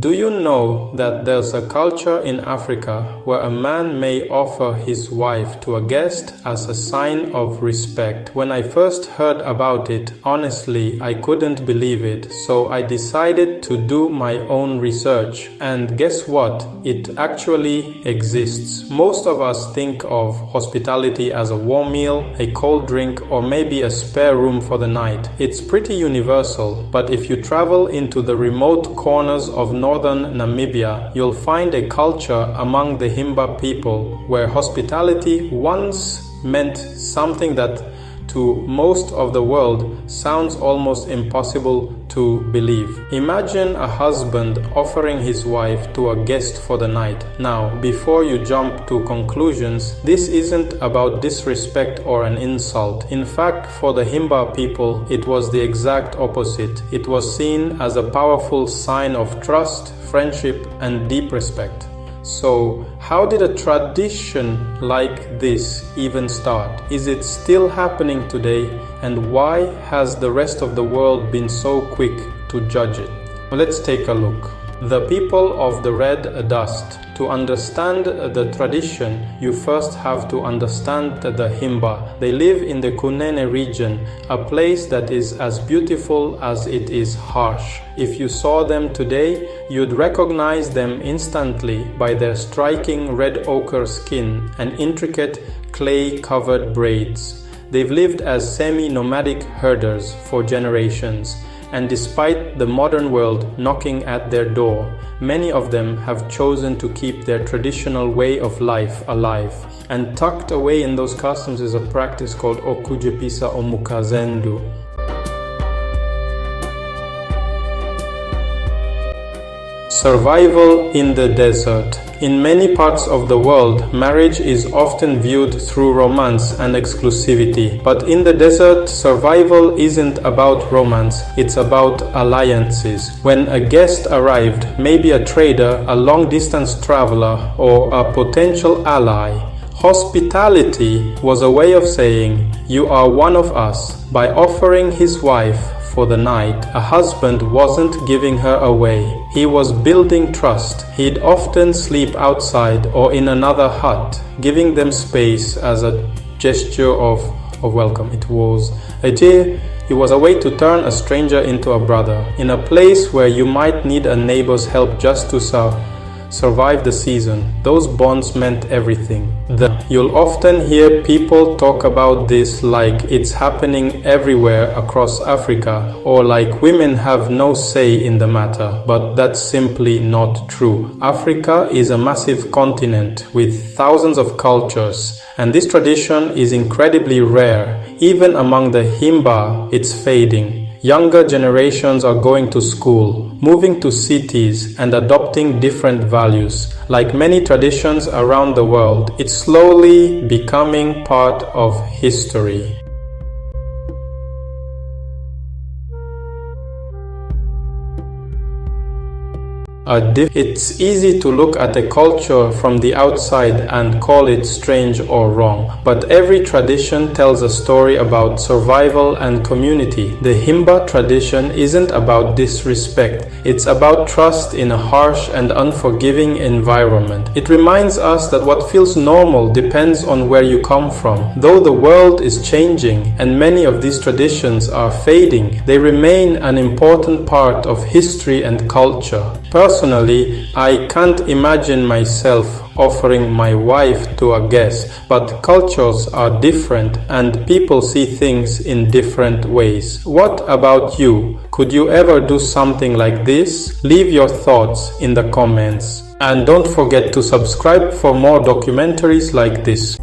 Do you know that there's a culture in Africa where a man may offer his wife to a guest as a sign of respect? When I first heard about it, honestly, I couldn't believe it, so I decided to do my own research. And guess what? It actually exists. Most of us think of hospitality as a warm meal, a cold drink, or maybe a spare room for the night. It's pretty universal, but if you travel into the remote corners of northern Namibia, you'll find a culture among the Himba people where hospitality once meant something that to most of the world sounds almost impossible to believe. Imagine a husband offering his wife to a guest for the night. Now, before you jump to conclusions, this isn't about disrespect or an insult. In fact, for the Himba people, it was the exact opposite. It was seen as a powerful sign of trust, friendship, and deep respect. So, how did a tradition like this even start? Is it still happening today? And why has the rest of the world been so quick to judge it? Let's take a look. The people of the red dust. To understand the tradition, you first have to understand the Himba. They live in the Kunene region, a place that is as beautiful as it is harsh. If you saw them today, you'd recognize them instantly by their striking red ochre skin and intricate clay-covered braids. They've lived as semi-nomadic herders for generations. And despite the modern world knocking at their door, many of them have chosen to keep their traditional way of life alive. And tucked away in those customs is a practice called Okujepisa Omukazendu. Survival in the desert. In many parts of the world, marriage is often viewed through romance and exclusivity. But in the desert, survival isn't about romance, it's about alliances. When a guest arrived, maybe a trader, a long-distance traveler, or a potential ally, hospitality was a way of saying, "You are one of us." By offering his wife for the night, a husband wasn't giving her away. He was building trust. He'd often sleep outside or in another hut, giving them space as a gesture of welcome. It was a way to turn a stranger into a brother. In a place where you might need a neighbor's help just to survive the season, those bonds meant everything. You'll often hear people talk about this like it's happening everywhere across Africa, or like women have no say in the matter, but that's simply not true. Africa is a massive continent with thousands of cultures, and this tradition is incredibly rare. Even among the Himba, it's fading. Younger generations are going to school, moving to cities, and adopting different values. Like many traditions around the world, it's slowly becoming part of history. It's easy to look at a culture from the outside and call it strange or wrong, but every tradition tells a story about survival and community. The Himba tradition isn't about disrespect, it's about trust in a harsh and unforgiving environment. It reminds us that what feels normal depends on where you come from. Though the world is changing and many of these traditions are fading, they remain an important part of history and culture. Personally, I can't imagine myself offering my wife to a guest, but cultures are different and people see things in different ways. What about you? Could you ever do something like this? Leave your thoughts in the comments. And don't forget to subscribe for more documentaries like this.